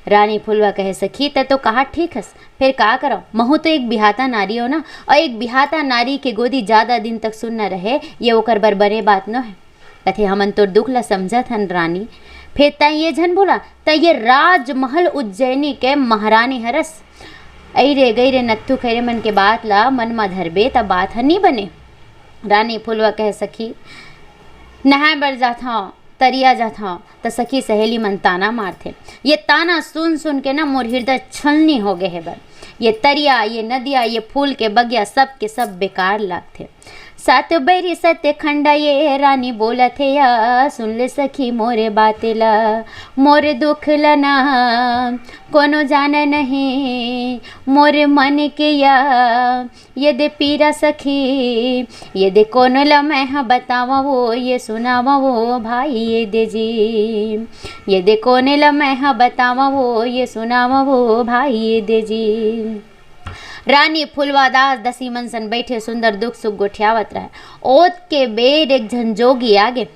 रानी फुलवा कहे, सखी ते तो कहा ठीक हस, फिर का करो, महू तो एक बिहाता नारी हो ना, और एक बिहाता नारी के गोदी ज्यादा दिन तक सुन न रहे, ये ओकर बरबरे बात न है। कथे, हमन तोर दुख ला समझत हन रानी, फिर तय ये झन बोला त ये राजमहल उज्जैनी के महारानी हरस, ऐरे गैरे नत्थु खैरे मन के बात ला मन में धरबे त बात हनी बने। रानी फुलवा कहे, सखी नहाए बर जात हूँ, तरिया जात हूँ तो सखी सहेली मन ताना मारथे, ये ताना सुन सुन के ना मोर हृदय छलनी हो गए है बर। ये तरिया, ये नदिया, ये फूल के बगिया सब के सब बेकार लागथे। सात बैरी सत्य खंडा ये रानी बोलत है या, सुन ले सखी मोरे बाते ला, मोरे दुख लना कोनो जाने नहीं, मोरे मन के या ये दे पीरा सखी, ये दे कौन ला मैं हाँ बतावा वो, ये सुनावा वो भाई ये दे जी, ये दे कौन ला मैं हाँ बतावा वो, ये सुनावा वो भाई ये दे जी। रानी फुलवा दास दसी मन सन बैठे सुंदर दुख सुख गोठियावत रहे। ओत के बेर एक झन जोगी आगे,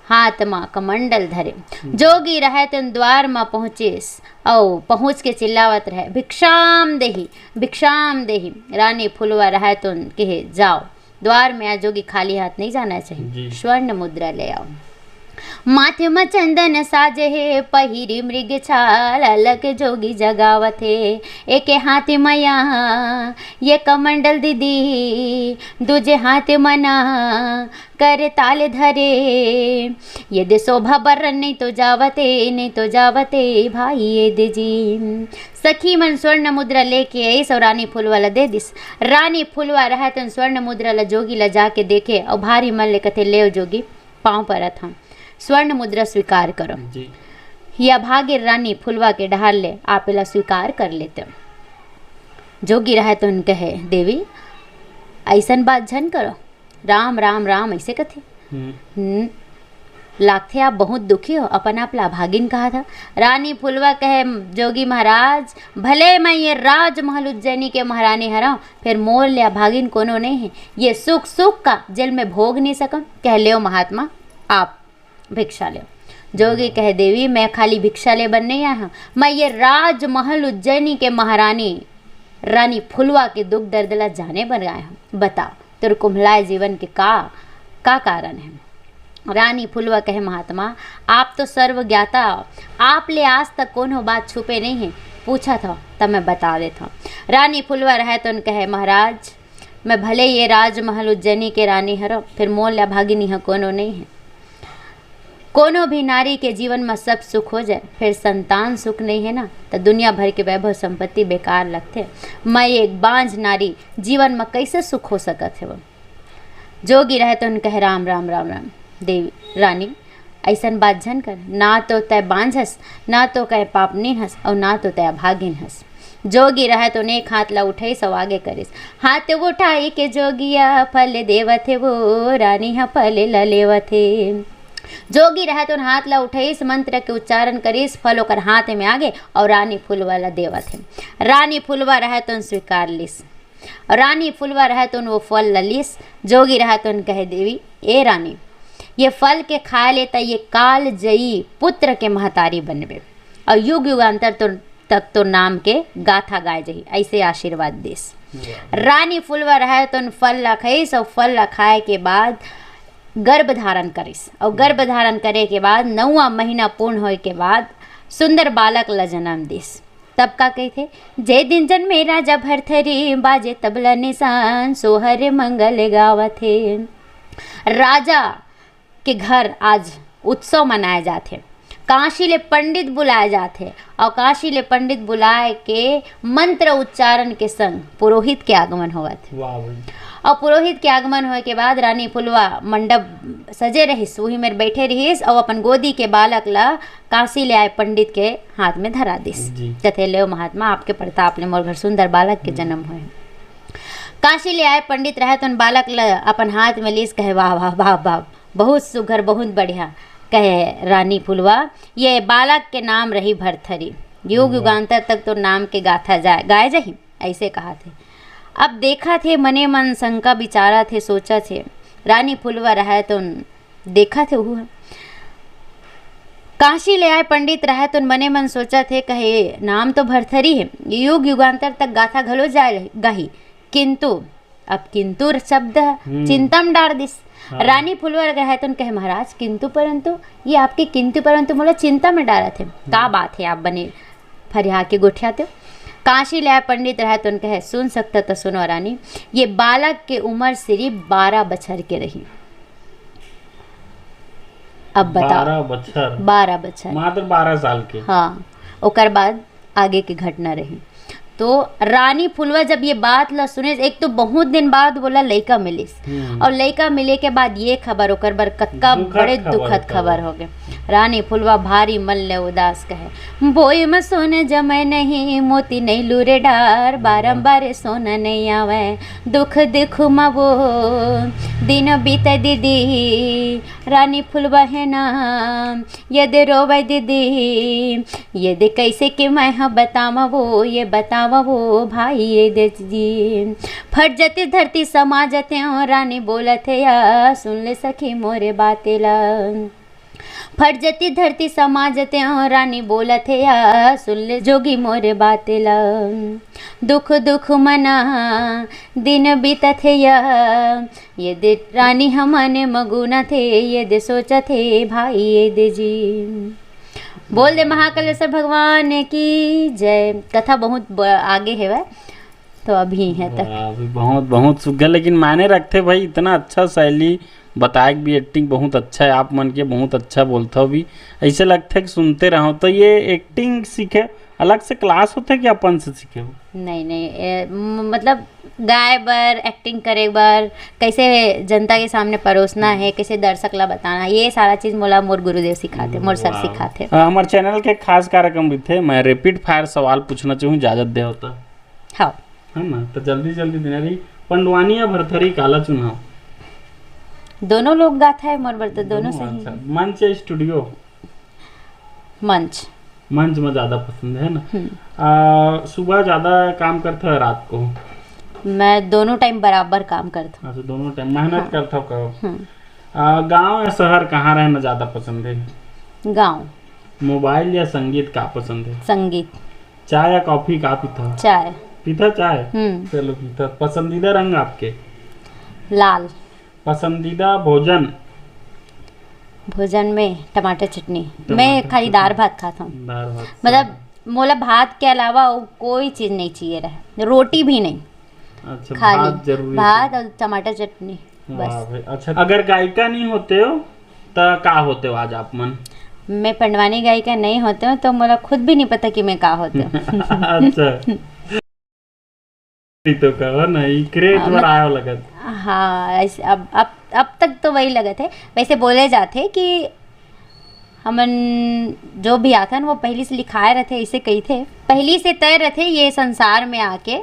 हाथ माँ कमंडल धरे, जोगी रहे तुम द्वार माँ पहुँचेस, औ पहुँच के चिल्लावत रहे, भिक्षाम देही भिक्षाम देही। रानी फुलवा रहे तुम कहे, जाओ द्वार में आ, जोगी खाली हाथ नहीं जाना चाहिए, स्वर्ण मुद्रा ले आओ। माथे में चंदन साजे है, पहिरी मृग छाल, अलग जोगी जगावत है, एक हाथ मया ये कमंडल दीदी, दूजे हाथ मना करे ताल धरे, ये दे शोभा बर्रन नहीं तो जावते, नहीं तो जावते भाई ये दे जी। सखी मन स्वर्ण मुद्रा लेके आई सो रानी फुलवा ला दे दिस। रानी फुलवा रहा तो स्वर्ण मुद्रा ला जोगी ला जाके देखे, और भारी मन ले कथे, ले जोगी पाँव पर था, स्वर्ण मुद्रा स्वीकार करो जी। या भागे रानी फुलवा के ढाल ले, आपेला स्वीकार कर लेते। जोगी रहे तो उनके है, देवी ऐसन बात झन करो, राम राम राम ऐसे कथे, लागथे आप बहुत दुखी हो, अपन आप लाभागिन कहा था। रानी फुलवा कहे, जोगी महाराज भले मैं ये राजमहल उज्जैनी के महारानी हराऊं, फिर मोर ले भागिन कोनो नहीं है, ये सुख सुख का जल में भोग नहीं सकम, कह ले महात्मा आप भिक्षा ले। जोगी कहे, देवी मैं खाली भिक्षा ले बन नहीं आया हूँ, मैं ये राजमहल उज्जैनी के महारानी रानी फुलवा के दुख दर्द ला जाने बन आया हूँ, बता तेरे कुम्हलाए जीवन के का कारण है। रानी फुलवा कहे, महात्मा आप तो सर्व ज्ञाता, आप ले आज तक कोनो बात छुपे नहीं है, पूछा था तब मैं बता देता हूँ। रानी फुलवा रहे तो उन कहे, महाराज मैं भले ये राजमहल उज्जैनी के रानी हरो, फिर मोल या भागिनी है कोनो नहीं है। कोनो भी नारी के जीवन में सब सुख हो जाए, फिर संतान सुख नहीं है ना, तो दुनिया भर के वैभव संपत्ति बेकार लगते। मैं एक बांझ नारी जीवन में कैसे सुख हो सकत है। वो जोगी रहे तो उन कहे, राम राम राम राम देवी रानी ऐसन बात झन कर, ना तो तय बांझ हस, ना तो कह पापनी हस, और ना तो तय भागिन हस। जोगी रहे तो नेक हाथ ला उठाई सो आगे करिस, हाथ उठाई के जोगिया फल देवथे वो, रानी हा फल ला लेवथे। जोगी रहे तो हाथ ला उठाइस, मंत्र के उच्चारण करिस, फल ओकर हाथ में आगे और रानी फुलवा ला देवथे। रानी फुलवा रहे तो स्वीकार लिस, और रानी फुलवा रहे तो वो फल ला लिस। जोगी रहे तो कहे, देवी ए रानी ये फल के खा ले तो ये काल जयी पुत्र के महतारी बनबे, और युग युगांतर तक तो नाम के गाथा गाय जही, ऐसे आशीर्वाद देस। रानी फुलवा रहे तो फल ला खाइस, और फल ला खाए के बाद गर्भ धारण करिस, और गर्भ धारण करे के बाद 9वां महीना पूर्ण होए के बाद सुंदर बालक ला जन्म दिस। तब का कहते, जे दिन जन्मे राजा भरथरी, बाजे तबला निशान, सोहर मंगल गावथे। राजा के घर आज उत्सव मनाए जाते, काशी ले पंडित बुलाए जाते, और काशी ले पंडित बुलाए के मंत्र उच्चारण के संग पुरोहित के आगमन हुआ थे। और पुरोहित के आगमन होए के बाद रानी फुलवा मंडप सजे रहिस, वही में बैठे रहिस, और अपन गोदी के बालक ला काशी ले आए पंडित के हाथ में धरा दिस। कथे, ले महात्मा आपके प्रताप ले मोर घर सुंदर बालक के जन्म हुए। काशी ले आए पंडित रहे तो बालक ला अपन हाथ में लीस, कहे, वाह वाह वाह वाह बहुत सुघर बहुत बढ़िया। कहे रानी फुलवा ये बालक के नाम रही भरथरी, युग युगांतर तक तो नाम के गाथा जाए गाए जाही, ऐसे कहा थे। अब देखा थे मने मन शंका विचारा थे, सोचा थे रानी फुलवा रहा तो देखा थे वो काशी ले आए पंडित रहा तो मने मन सोचा थे, कहे नाम तो भरथरी है, युग युगांतर तक गाथा घलो जाए गाही, किंतु अब किंतु शब्द चिंतम डार दिस। रानी फुलवा रहा तो कहे महाराज किंतु परंतु, ये आपके किंतु परंतु मोला चिंता में डाला थे, का बात है आप बने फरिया के गोठियाते हो। काशी ले आए पंडित रहा तो कहे सुन सकता तो सुनो रानी, ये बालक के उम्र सिर्फ 12 बछर के रही। अब बताओ 12 बछर मात्र 12 साल के। हाँ, ओकर बाद आगे की घटना रही। तो रानी फुलवा जब ये बात ला सुने, एक तो बहुत दिन बाद बोला लड़का मिलिस, और लड़का मिले के बाद ये खबर ओकर बर कतका बड़े दुखद खबर हो गए। रानी फुलवा भारी मन ले उदास कहे, बोई में सोने जमे नहीं, मोती नहीं लूरे डार, बारंबार सोना नहीं आवे, दुख दुख में वो दिन बीते दीदी। रानी फुलवा है ना यदि रोवे दीदी, यदि कैसे कि मैं हाँ बतावा वो, ये बतावा वो भाई ये दे जी। फट जती धरती समा जते, रानी बोलत है या सुन ले सखी मोरे बातें ला। फट जती धरती समा जते, रानी बोलत है या सुन ले जोगी मोरे बातें ला। दुख दुख मना दिन बीतत है या, ये दे रानी हमने मगुना थे, ये दे सोचा थे भाई ये दे जी। बोल दे महाकालेश्वर भगवान की जय। कथा बहुत आगे है वह, तो अभी है तक बहुत बहुत सुघर, लेकिन मायने रखते भाई, इतना अच्छा शैली बताए भी, एक्टिंग बहुत अच्छा है, आप मन के बहुत अच्छा बोलते हो भी, ऐसे लगता है कि सुनते रहो। तो ये एक्टिंग सीखे अलग से क्लास होता है कि अपन से सीखे हो? नहीं मतलब गाय बर एक्टिंग करे बर, कैसे जनता के सामने परोसना है, कैसे दर्शक ला बताना, ये सारा चीज मोला मोर गुरुदेव सिखाते, मोर सर सिखाते। हमारे चैनल के खास कार्यक्रम भी थे, मैं रैपिड फायर सवाल पूछना चाहूँ, इजाजत दे होता? हाँ है ना, तो जल्दी जल्दी देना रही। पंडवानी या भरथरी काला चुनाव? दोनों लोग गाथा है मोर बर, तो दोनों सही। अच्छा, मंच या स्टूडियो? मंच। मंच में ज्यादा पसंद है ना। सुबह ज्यादा काम करता है रात को? मैं दोनों टाइम बराबर काम करता हूँ। अच्छा, दोनों टाइम मेहनत करता हूँ कहो। गांव या शहर कहाँ रहना ज्यादा पसंद है? गांव। मोबाइल या संगीत का पसंद है? संगीत। चाय या कॉफी का पीता? चाय। पीता चाय? चलो पीता। पसंदीदा रंग आपके? लाल। पसंदीदा भोजन? भोजन में टमाटर चटनी। मैं खाली दाल भात खाता हूँ, दाल भात मतलब मोला भात के अलावा कोई चीज नहीं चाहिए रहे, रोटी भी नहीं। अच्छा, खाली भात जरूरी भात और टमाटर चटनी वाह बस। भाई, अच्छा। अगर गायिका नहीं होते हो तो का होते हो आज आप मन? मैं पंडवानी गायिका नहीं होते हूँ तो मोला खुद भी नहीं पता कि मैं का होते हूँ। अच्छा तो कहो नहीं क्रेज में आयो लगत। हाँ ऐसे अब तक तो वही लगे थे। वैसे बोले जाते कि हमन जो भी आता है वो पहले से लिखाए रहते, ऐसे कही थे पहली से तय रहते ये संसार में आके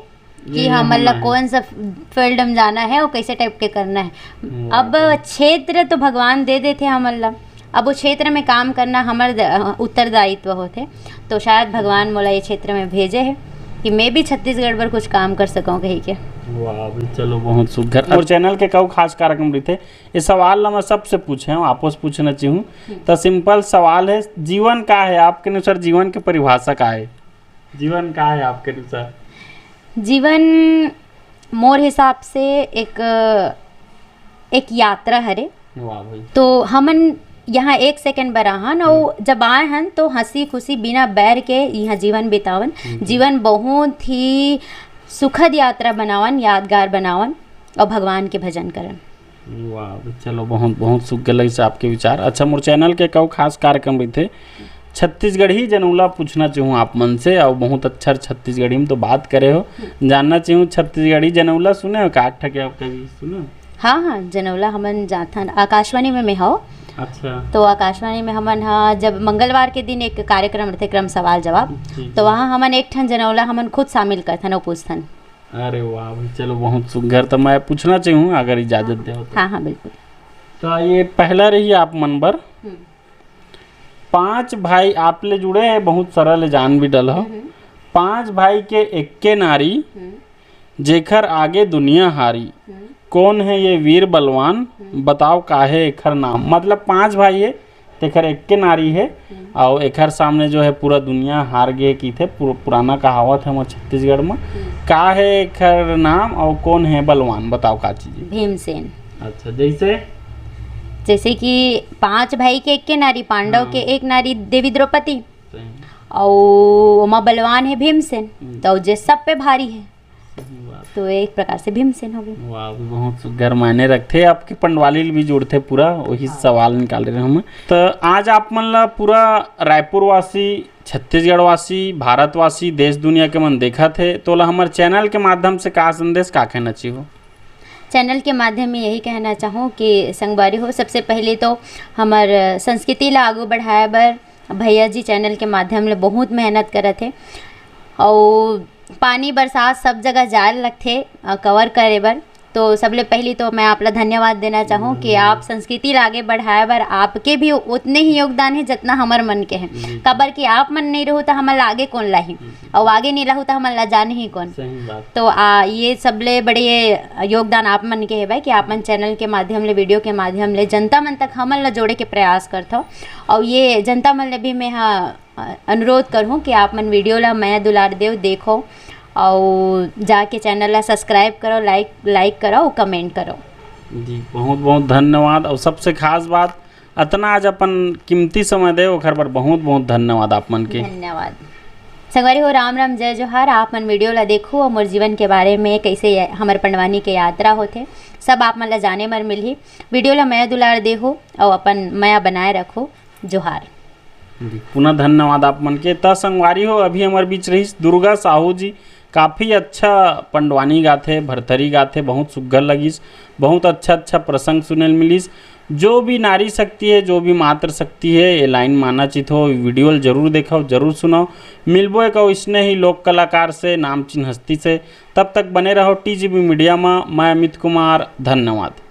कि हम मतलब कौन सा फील्ड में जाना है और कैसे टाइप के करना है। अब क्षेत्र तो भगवान दे देते हम मतलब, अब वो क्षेत्र में काम करना हमारे उत्तरदायित्व होते, तो शायद भगवान मोला ये क्षेत्र में भेजे है कि मैं भी छत्तीसगढ़ पर कुछ काम कर सकूं कहीं के। वाह भी, चलो बहुत सुघर। और चैनल के कऊ खास कार्यक्रम भी थे। ये सवाल ला मैं सबसे पूछे हूँ, आपस पूछना चाहूँ तो सिंपल सवाल है, जीवन का है आपके अनुसार? जीवन की परिभाषा का है? जीवन का है आपके अनुसार? जीवन मोर हिसाब से एक यात्रा हरे। वाह भाई। तो हमन यहाँ 1 सेकंड बराहन और जब आए हन तो हंसी खुशी बिना बैर के यहाँ जीवन बितावन। जीवन बहुत ही सुखद यात्रा बनावन, यादगार बनावन और भगवान के भजन करन। वाह, चलो बहुत बहुत सुख गल से आपके विचार। अच्छा, मोर चैनल के कऊ खास कार्यक्रम भी थे, छत्तीसगढ़ी जनौला पूछना चाहूँ आप मन से, और बहुत अच्छा छत्तीसगढ़ी में तो बात करे हो, जानना चाहूँ छत्तीसगढ़ी जनौला सुने हो? काट ठके आप कभी सुने? हाँ जनौला हमन जाथन आकाशवाणी में मैं हो। अच्छा। तो आकाशवाणी में हमन हाँ जब मंगलवार के दिन एक कार्यक्रम रहते, क्रम सवाल जवाब, तो वहाँ हमन एक ठन जनौला हमन खुद शामिल करथन और पूछथन। अरे वाह, चलो बहुत सुघर। तो मैं पूछना चाहूँ अगर इजाजत दे हो तो? हाँ बिल्कुल। तो ये पहला रही आप मनबर 5 भाई आप ले जुड़े हैं, बहुत सरल जान भी डल हो। 5 भाई के एक्के नारी जेखर आगे दुनिया हारी, कौन है ये वीर बलवान, बताओ काहे एखर नाम। मतलब 5 भाई है तेखर एक्के नारी है और एखर सामने जो है पूरा दुनिया हार गए की थे। पुराना कहावत है हमारे छत्तीसगढ़ में। का है एखर नाम और कौन है बलवान, बताओ का चीज। भीमसेन। अच्छा, जैसे कि 5 भाई के एक के नारी, पांडव के एक नारी देवी द्रौपदी और ओमा बलवान है भीमसेन, तो जे सब पे भारी है तो एक प्रकार से भीमसेन हो गए। वाह, बहुत गरमाने रखते आपके पंडवाली भी जुड़ते पूरा वही सवाल निकाल रहे हम। तो आज आप मन ला पूरा रायपुर वासी, छत्तीसगढ़ वासी, भारतवासी, देश दुनिया के मन देखा थे, तो ला हमारे चैनल के माध्यम से का संदेश का कहना चाहिए। चैनल के माध्यम में यही कहना चाहूँ कि संगवारी हो, सबसे पहले तो हमार संस्कृति ला आगू बढ़ाए बर भैया जी चैनल के माध्यम ले बहुत मेहनत करत थे और पानी बरसात सब जगह जाए लगते कवर करे बर। तो सबले पहली तो मैं आपला धन्यवाद देना चाहूँ कि आप संस्कृति ला आगे बढ़ाए बर आपके भी उतने ही योगदान है जितना हमार मन के है। कबर कि आप मन नहीं रहो तो हमारे आगे कौन लाही और आगे नहीं रहो तो हमारे ला जाने ही कौन। तो ये सबले बड़े योगदान आप मन के है भाई कि आप मन चैनल के माध्यम ले, वीडियो के माध्यम ले जनता मन तक हमन ला जोड़े के प्रयास करते हो। और ये जनता मन ले भी मैं अनुरोध करूँ कि आप मन वीडियो ला मैं दुलार देव देखो और जाके चैनल ला सब्सक्राइब करो, लाइक करो और कमेंट करो जी। बहुत बहुत धन्यवाद। और सबसे खास बात इतना आज अपन कीमती समय दे ओखर पर बहुत बहुत धन्यवाद आप मन के। धन्यवाद। संगवारी हो, राम राम जय जोहार। आप मन वीडियो ला देखो और मोर जीवन के बारे में कैसे हमारे पंडवानी के यात्रा होते सब आप मन ला जाने बर मिलही। वीडियो ला मैं दुलार देहो और अपन माया बनाए रखो। जोहार जी, पुनः धन्यवाद आप मन के। त संगवारी हो, अभी हमारे बीच रही दुर्गा साहू जी, काफ़ी अच्छा पंडवानी गाथे, भरथरी गाथे, बहुत सुघर लगिस, बहुत अच्छा प्रसंग सुने मिलिस। जो भी नारी शक्ति है, जो भी मातृ शक्ति है, ये लाइन माना चित हो, वीडियो जरूर देखो, जरूर सुनो। मिलबो एक इसने ही लोक कलाकार से, नामचीन हस्ती से। तब तक बने रहो TGB मीडिया में। मैं अमित कुमार, धन्यवाद।